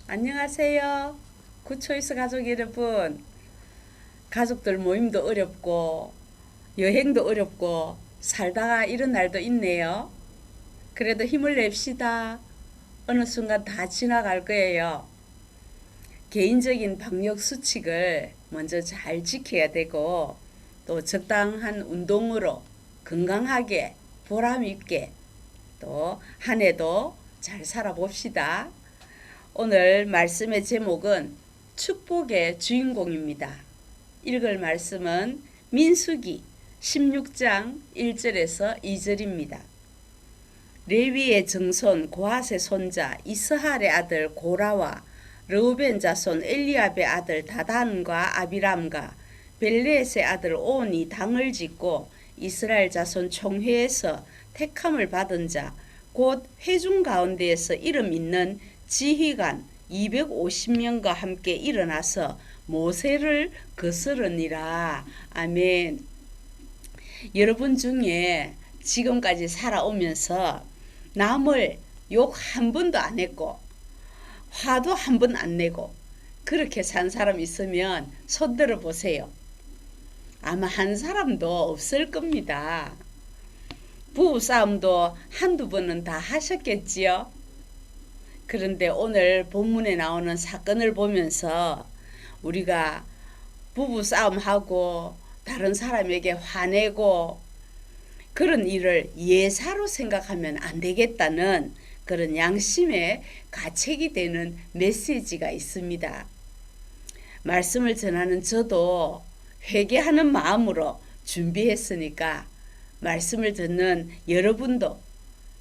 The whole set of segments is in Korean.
안녕하세요. 굿초이스 가족 여러분. 가족들 모임도 어렵고, 여행도 어렵고, 살다가 이런 날도 있네요. 그래도 힘을 냅시다. 어느 순간 다 지나갈 거예요. 개인적인 방역 수칙을 먼저 잘 지켜야 되고, 또 적당한 운동으로 건강하게, 보람 있게, 또 한 해도 잘 살아봅시다. 오늘 말씀의 제목은 축복의 주인공입니다. 읽을 말씀은 민수기 16장 1절에서 2절입니다. 레위의 정손 고핫의 손자 이스할의 아들 고라와 르우벤 자손 엘리압의 아들 다단과 아비람과 벨레셋의 아들 온이 당을 짓고 이스라엘 자손 총회에서 택함을 받은 자 곧 회중 가운데에서 이름 있는 지휘관 250명과 함께 일어나서 모세를 거스르니라. 아멘. 여러분 중에 지금까지 살아오면서 남을 욕 한 번도 안 했고 화도 한 번 안 내고 그렇게 산 사람 있으면 손 들어 보세요. 아마 한 사람도 없을 겁니다. 부부싸움도 한두 번은 다 하셨겠지요. 그런데 오늘 본문에 나오는 사건을 보면서 우리가 부부싸움하고 다른 사람에게 화내고 그런 일을 예사로 생각하면 안 되겠다는 그런 양심의 가책이 되는 메시지가 있습니다. 말씀을 전하는 저도 회개하는 마음으로 준비했으니까 말씀을 듣는 여러분도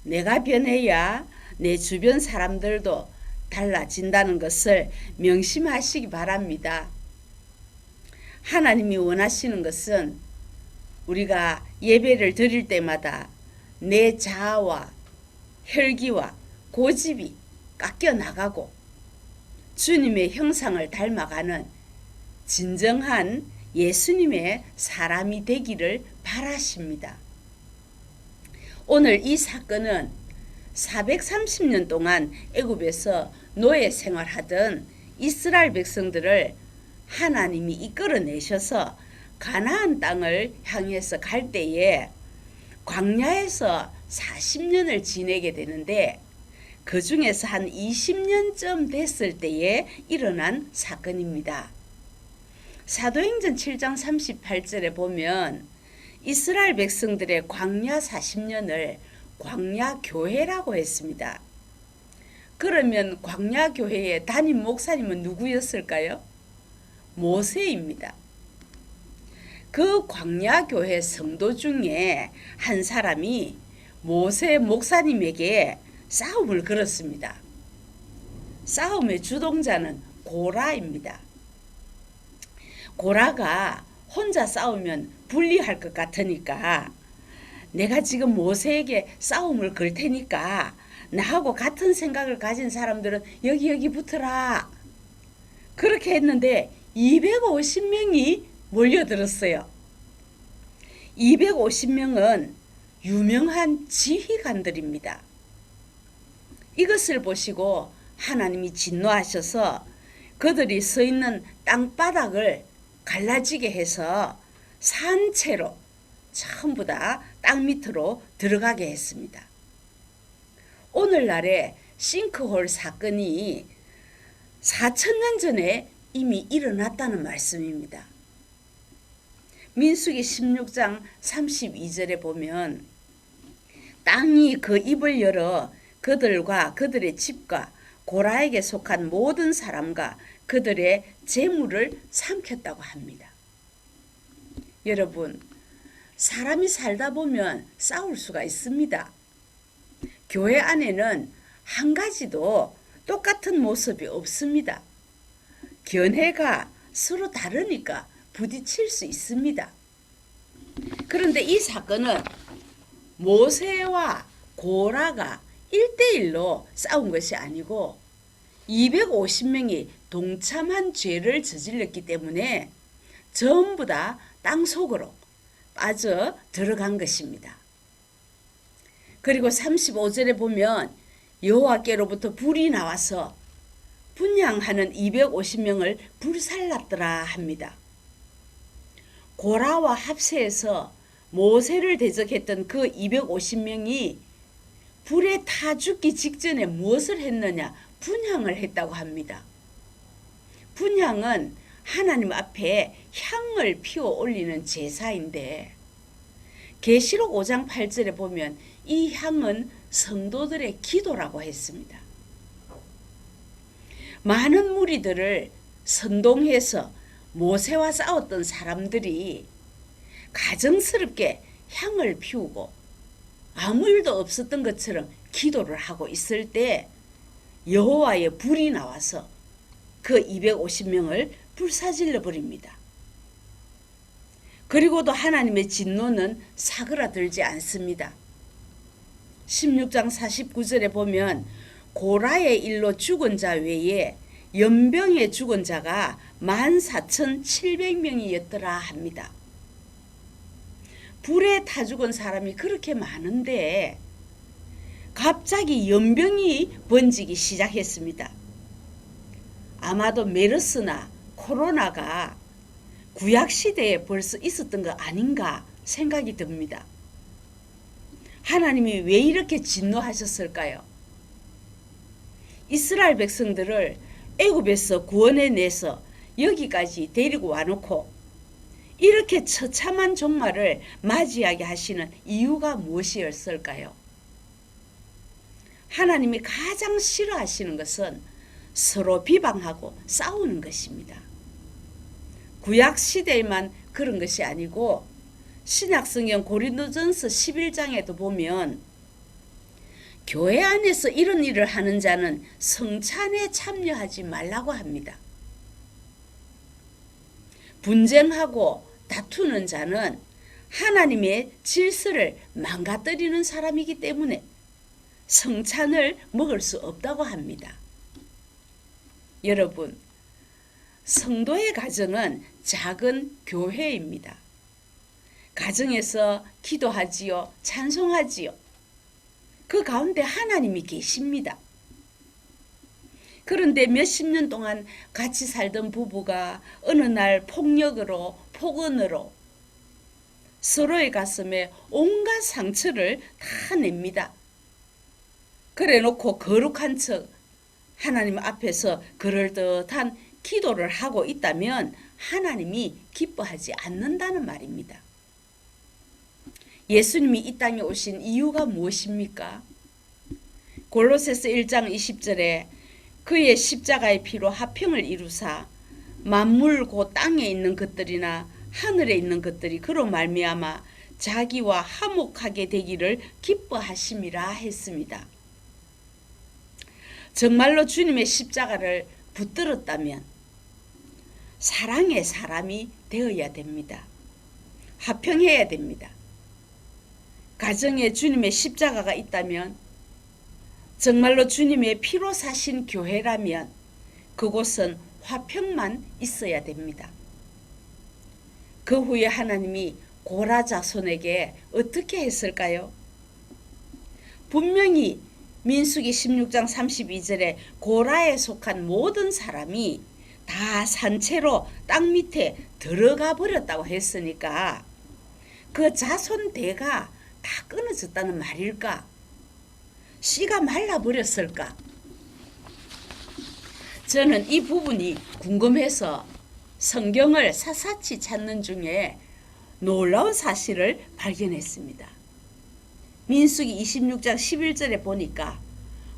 내가 변해야 내 주변 사람들도 달라진다는 것을 명심하시기 바랍니다. 하나님이 원하시는 것은 우리가 예배를 드릴 때마다 내 자아와 혈기와 고집이 깎여 나가고 주님의 형상을 닮아가는 진정한 예수님의 사람이 되기를 바라십니다. 오늘 이 사건은 430년 동안 애굽에서 노예 생활하던 이스라엘 백성들을 하나님이 이끌어내셔서 가나안 땅을 향해서 갈 때에 광야에서 40년을 지내게 되는데 그 중에서 한 20년쯤 됐을 때에 일어난 사건입니다. 사도행전 7장 38절에 보면 이스라엘 백성들의 광야 40년을 광야교회라고 했습니다. 그러면 광야교회의 담임 목사님은 누구였을까요? 모세입니다. 그 광야교회 성도 중에 한 사람이 모세 목사님에게 싸움을 걸었습니다. 싸움의 주동자는 고라입니다. 고라가 혼자 싸우면 불리할 것 같으니까 내가 지금 모세에게 싸움을 걸 테니까 나하고 같은 생각을 가진 사람들은 여기 붙어라. 그렇게 했는데 250명이 몰려들었어요. 250명은 유명한 지휘관들입니다. 이것을 보시고 하나님이 진노하셔서 그들이 서 있는 땅바닥을 갈라지게 해서 산채로 전부 다 땅 밑으로 들어가게 했습니다. 오늘날의 싱크홀 사건이 4,000년 전에 이미 일어났다는 말씀입니다. 민수기 16장 32절에 보면 땅이 그 입을 열어 그들과 그들의 집과 고라에게 속한 모든 사람과 그들의 재물을 삼켰다고 합니다. 여러분, 사람이 살다 보면 싸울 수가 있습니다. 교회 안에는 한 가지도 똑같은 모습이 없습니다. 견해가 서로 다르니까 부딪힐 수 있습니다. 그런데 이 사건은 모세와 고라가 1대1로 싸운 것이 아니고 250명이 동참한 죄를 저질렀기 때문에 전부 다 땅속으로 빠져 들어간 것입니다. 그리고 35절에 보면 여호와께로부터 불이 나와서 분향하는 250명을 불살랐더라 합니다. 고라와 합세에서 모세를 대적했던 그 250명이 불에 타 죽기 직전에 무엇을 했느냐? 분향을 했다고 합니다. 분향은 하나님 앞에 향을 피워 올리는 제사인데 계시록 5장 8절에 보면 이 향은 성도들의 기도라고 했습니다. 많은 무리들을 선동해서 모세와 싸웠던 사람들이 가정스럽게 향을 피우고 아무 일도 없었던 것처럼 기도를 하고 있을 때 여호와의 불이 나와서 그 250명을 불사질러 버립니다. 그리고도 하나님의 진노는 사그라들지 않습니다. 16장 49절에 보면 고라의 일로 죽은 자 외에 연병에 죽은 자가 14,700명이었더라 합니다. 불에 타 죽은 사람이 그렇게 많은데 갑자기 연병이 번지기 시작했습니다. 아마도 메르스나 코로나가 구약시대에 벌써 있었던 거 아닌가 생각이 듭니다. 하나님이 왜 이렇게 진노하셨을까요? 이스라엘 백성들을 애굽에서 구원해내서 여기까지 데리고 와놓고 이렇게 처참한 종말을 맞이하게 하시는 이유가 무엇이었을까요? 하나님이 가장 싫어하시는 것은 서로 비방하고 싸우는 것입니다. 구약시대에만 그런 것이 아니고 신약성경 고린도전서 11장에도 보면 교회 안에서 이런 일을 하는 자는 성찬에 참여하지 말라고 합니다. 분쟁하고 다투는 자는 하나님의 질서를 망가뜨리는 사람이기 때문에 성찬을 먹을 수 없다고 합니다. 여러분, 성도의 가정은 작은 교회입니다. 가정에서 기도하지요, 찬송하지요. 그 가운데 하나님이 계십니다. 그런데 몇십 년 동안 같이 살던 부부가 어느 날 폭력으로, 폭언으로 서로의 가슴에 온갖 상처를 다 냅니다. 그래 놓고 거룩한 척 하나님 앞에서 그럴듯한 기도를 하고 있다면 하나님이 기뻐하지 않는다는 말입니다. 예수님이 이 땅에 오신 이유가 무엇입니까? 골로새서 1장 20절에 그의 십자가의 피로 화평을 이루사 만물 곧 땅에 있는 것들이나 하늘에 있는 것들이 그로 말미암아 자기와 화목하게 되기를 기뻐하심이라 했습니다. 정말로 주님의 십자가를 붙들었다면 사랑의 사람이 되어야 됩니다. 화평해야 됩니다. 가정에 주님의 십자가가 있다면 정말로 주님의 피로 사신 교회라면 그곳은 화평만 있어야 됩니다. 그 후에 하나님이 고라 자손에게 어떻게 했을까요? 분명히 민수기 16장 32절에 고라에 속한 모든 사람이 다 산채로 땅 밑에 들어가 버렸다고 했으니까 그 자손 대가 다 끊어졌다는 말일까? 씨가 말라버렸을까? 저는 이 부분이 궁금해서 성경을 샅샅이 찾는 중에 놀라운 사실을 발견했습니다. 민수기 26장 11절에 보니까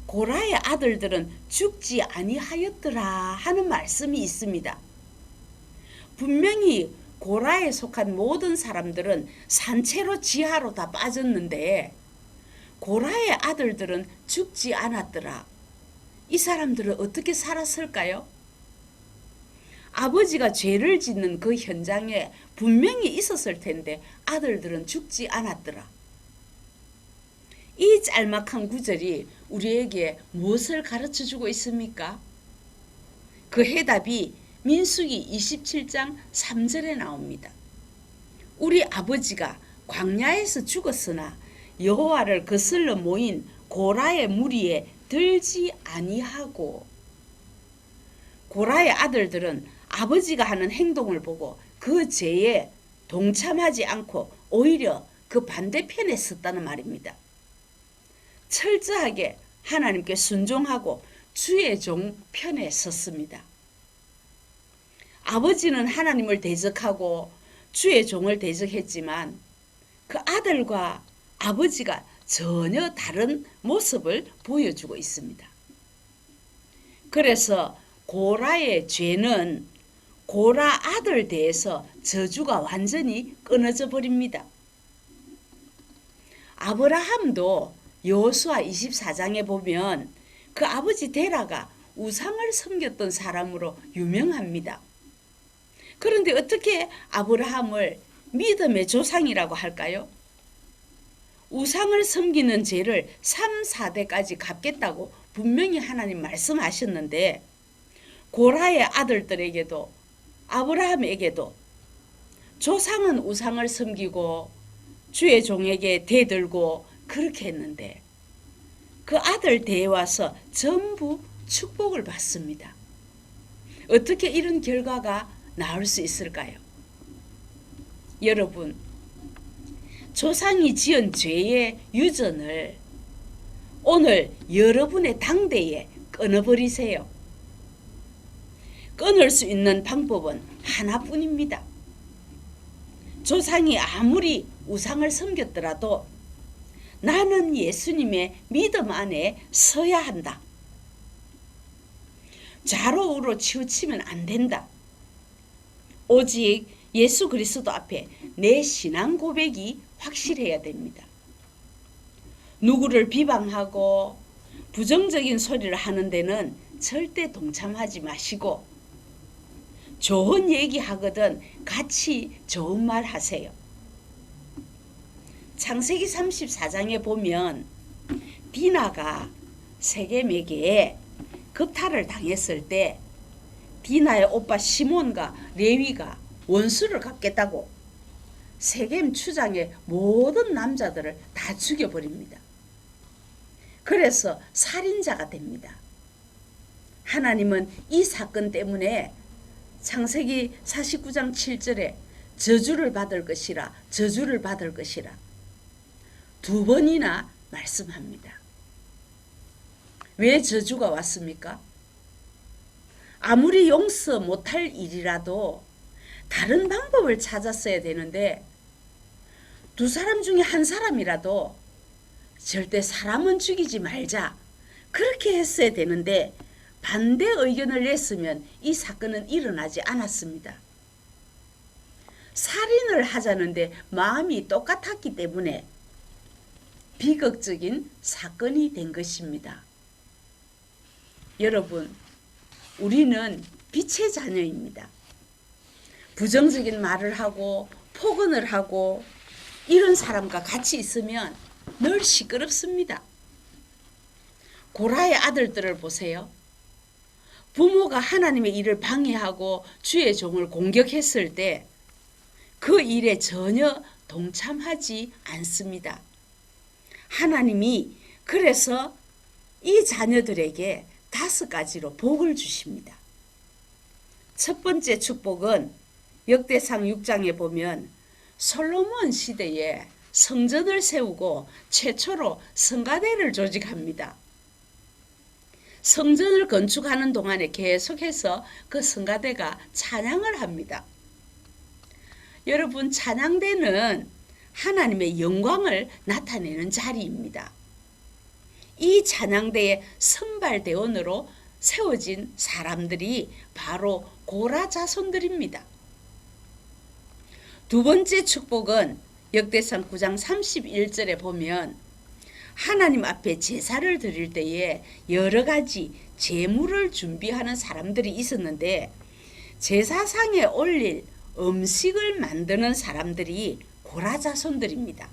고라의 아들들은 죽지 아니하였더라 하는 말씀이 있습니다. 분명히 고라에 속한 모든 사람들은 산채로 지하로 다 빠졌는데 고라의 아들들은 죽지 않았더라. 이 사람들은 어떻게 살았을까요? 아버지가 죄를 짓는 그 현장에 분명히 있었을 텐데 아들들은 죽지 않았더라. 이 짤막한 구절이 우리에게 무엇을 가르쳐주고 있습니까? 그 해답이 민수기 27장 3절에 나옵니다. 우리 아버지가 광야에서 죽었으나 여호와를 거슬러 모인 고라의 무리에 들지 아니하고 고라의 아들들은 아버지가 하는 행동을 보고 그 죄에 동참하지 않고 오히려 그 반대편에 섰다는 말입니다. 철저하게 하나님께 순종하고 주의 종 편에 섰습니다. 아버지는 하나님을 대적하고 주의 종을 대적했지만 그 아들과 아버지가 전혀 다른 모습을 보여주고 있습니다. 그래서 고라의 죄는 고라 아들 대해서 저주가 완전히 끊어져 버립니다. 아브라함도 여호수아 24장에 보면 그 아버지 데라가 우상을 섬겼던 사람으로 유명합니다. 그런데 어떻게 아브라함을 믿음의 조상이라고 할까요? 우상을 섬기는 죄를 3, 4대까지 갚겠다고 분명히 하나님 말씀하셨는데 고라의 아들들에게도 아브라함에게도 조상은 우상을 섬기고 주의 종에게 대들고 그렇게 했는데 그 아들 대에 와서 전부 축복을 받습니다. 어떻게 이런 결과가 나올 수 있을까요? 여러분, 조상이 지은 죄의 유전을 오늘 여러분의 당대에 끊어버리세요. 끊을 수 있는 방법은 하나뿐입니다. 조상이 아무리 우상을 섬겼더라도 나는 예수님의 믿음 안에 서야 한다. 좌로우로 치우치면 안 된다. 오직 예수 그리스도 앞에 내 신앙 고백이 확실해야 됩니다. 누구를 비방하고 부정적인 소리를 하는 데는 절대 동참하지 마시고 좋은 얘기 하거든 같이 좋은 말 하세요. 창세기 34장에 보면 디나가 세겜에게 겁탈을 당했을 때 디나의 오빠 시몬과 레위가 원수를 갚겠다고 세겜 추장의 모든 남자들을 다 죽여버립니다. 그래서 살인자가 됩니다. 하나님은 이 사건 때문에 창세기 49장 7절에 저주를 받을 것이라 저주를 받을 것이라 2번이나 말씀합니다. 왜 저주가 왔습니까? 아무리 용서 못할 일이라도 다른 방법을 찾았어야 되는데 두 사람 중에 한 사람이라도 절대 사람은 죽이지 말자 그렇게 했어야 되는데 반대 의견을 냈으면 이 사건은 일어나지 않았습니다. 살인을 하자는데 마음이 똑같았기 때문에 비극적인 사건이 된 것입니다. 여러분, 우리는 빛의 자녀입니다. 부정적인 말을 하고 폭언을 하고 이런 사람과 같이 있으면 늘 시끄럽습니다. 고라의 아들들을 보세요. 부모가 하나님의 일을 방해하고 주의 종을 공격했을 때 그 일에 전혀 동참하지 않습니다. 하나님이 그래서 이 자녀들에게 5가지로 복을 주십니다. 첫 번째 축복은 역대상 6장에 보면 솔로몬 시대에 성전을 세우고 최초로 성가대를 조직합니다. 성전을 건축하는 동안에 계속해서 그 성가대가 찬양을 합니다. 여러분, 찬양대는 하나님의 영광을 나타내는 자리입니다. 이 찬양대의 선발대원으로 세워진 사람들이 바로 고라 자손들입니다. 두 번째 축복은 역대상 9장 31절에 보면 하나님 앞에 제사를 드릴 때에 여러 가지 제물을 준비하는 사람들이 있었는데 제사상에 올릴 음식을 만드는 사람들이 고라 자손들입니다.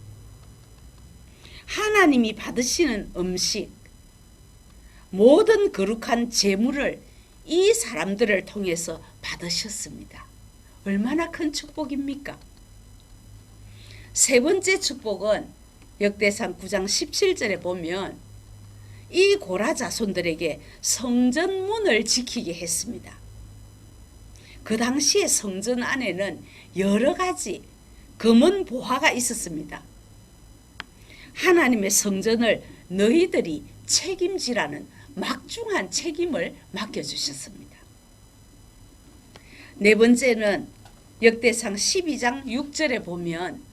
하나님이 받으시는 음식, 모든 거룩한 제물을 이 사람들을 통해서 받으셨습니다. 얼마나 큰 축복입니까? 세 번째 축복은 역대상 9장 17절에 보면 이 고라 자손들에게 성전 문을 지키게 했습니다. 그 당시에 성전 안에는 여러 가지 금은 보화가 있었습니다. 하나님의 성전을 너희들이 책임지라는 막중한 책임을 맡겨주셨습니다. 네 번째는 역대상 12장 6절에 보면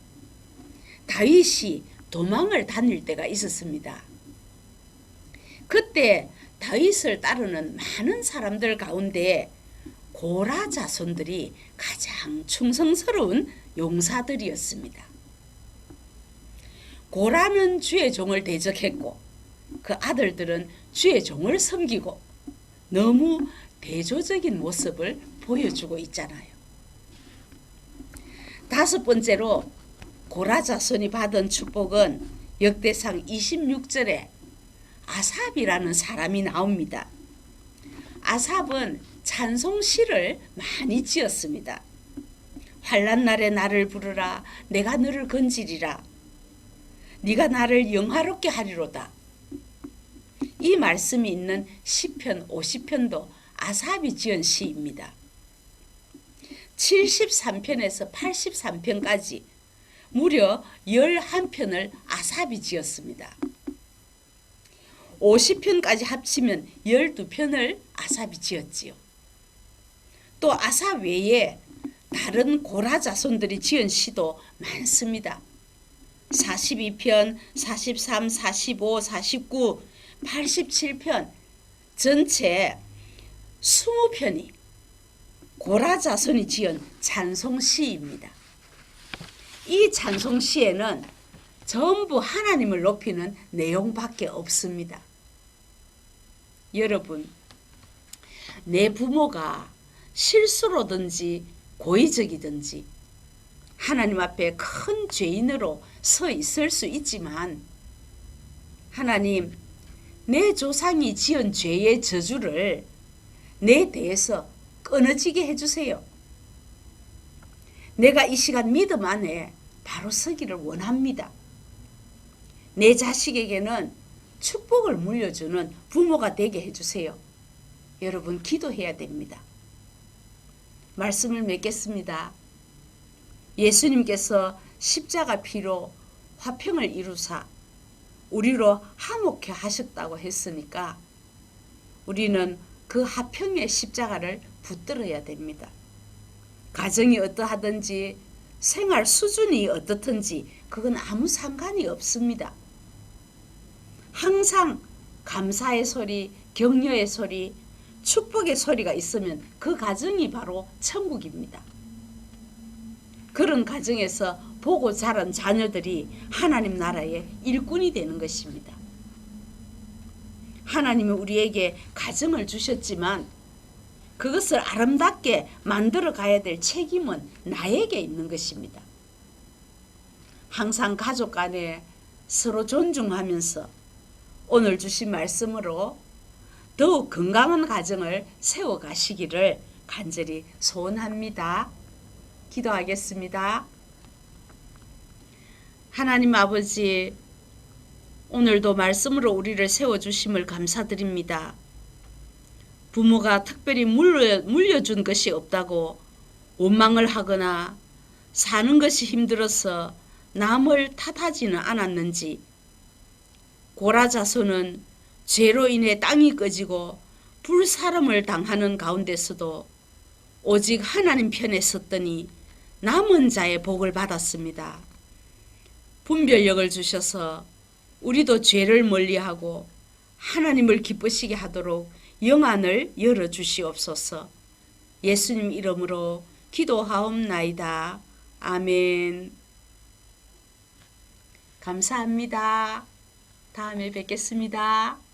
다윗이 도망을 다닐 때가 있었습니다. 그때 다윗을 따르는 많은 사람들 가운데 고라 자손들이 가장 충성스러운 용사들이었습니다. 고라는 주의 종을 대적했고 그 아들들은 주의 종을 섬기고 너무 대조적인 모습을 보여주고 있잖아요. 다섯 번째로 고라 자손이 받은 축복은 역대상 26절에 아삽이라는 사람이 나옵니다. 아삽은 찬송시를 많이 지었습니다. 환난 날에 나를 부르라 내가 너를 건지리라 네가 나를 영화롭게 하리로다. 이 말씀이 있는 시편 50편도 아삽이 지은 시입니다. 73편에서 83편까지 무려 11편을 아삽이 지었습니다. 50편까지 합치면 12편을 아삽이 지었지요. 또 아삽 외에 다른 고라 자손들이 지은 시도 많습니다. 42편, 43, 45, 49, 87편 전체 20편이 고라 자손이 지은 찬송시입니다. 이 찬송시에는 전부 하나님을 높이는 내용밖에 없습니다. 여러분, 내 부모가 실수로든지 고의적이든지 하나님 앞에 큰 죄인으로 서 있을 수 있지만 하나님, 내 조상이 지은 죄의 저주를 내 대해서 끊어지게 해주세요. 내가 이 시간 믿음 안에 바로 서기를 원합니다. 내 자식에게는 축복을 물려주는 부모가 되게 해주세요. 여러분, 기도해야 됩니다. 말씀을 맺겠습니다. 예수님께서 십자가 피로 화평을 이루사 우리로 화목케 하셨다고 했으니까 우리는 그 화평의 십자가를 붙들어야 됩니다. 가정이 어떠하든지 생활 수준이 어떻든지 그건 아무 상관이 없습니다. 항상 감사의 소리, 격려의 소리, 축복의 소리가 있으면 그 가정이 바로 천국입니다. 그런 가정에서 보고 자란 자녀들이 하나님 나라의 일꾼이 되는 것입니다. 하나님은 우리에게 가정을 주셨지만 그것을 아름답게 만들어 가야 될 책임은 나에게 있는 것입니다. 항상 가족 간에 서로 존중하면서 오늘 주신 말씀으로 더욱 건강한 가정을 세워가시기를 간절히 소원합니다. 기도하겠습니다. 하나님 아버지, 오늘도 말씀으로 우리를 세워주심을 감사드립니다. 부모가 특별히 물려준 것이 없다고 원망을 하거나 사는 것이 힘들어서 남을 탓하지는 않았는지, 고라 자손은 죄로 인해 땅이 꺼지고 불사름을 당하는 가운데서도 오직 하나님 편에 섰더니 남은 자의 복을 받았습니다. 분별력을 주셔서 우리도 죄를 멀리하고 하나님을 기쁘시게 하도록 영안을 열어주시옵소서. 예수님 이름으로 기도하옵나이다. 아멘. 감사합니다. 다음에 뵙겠습니다.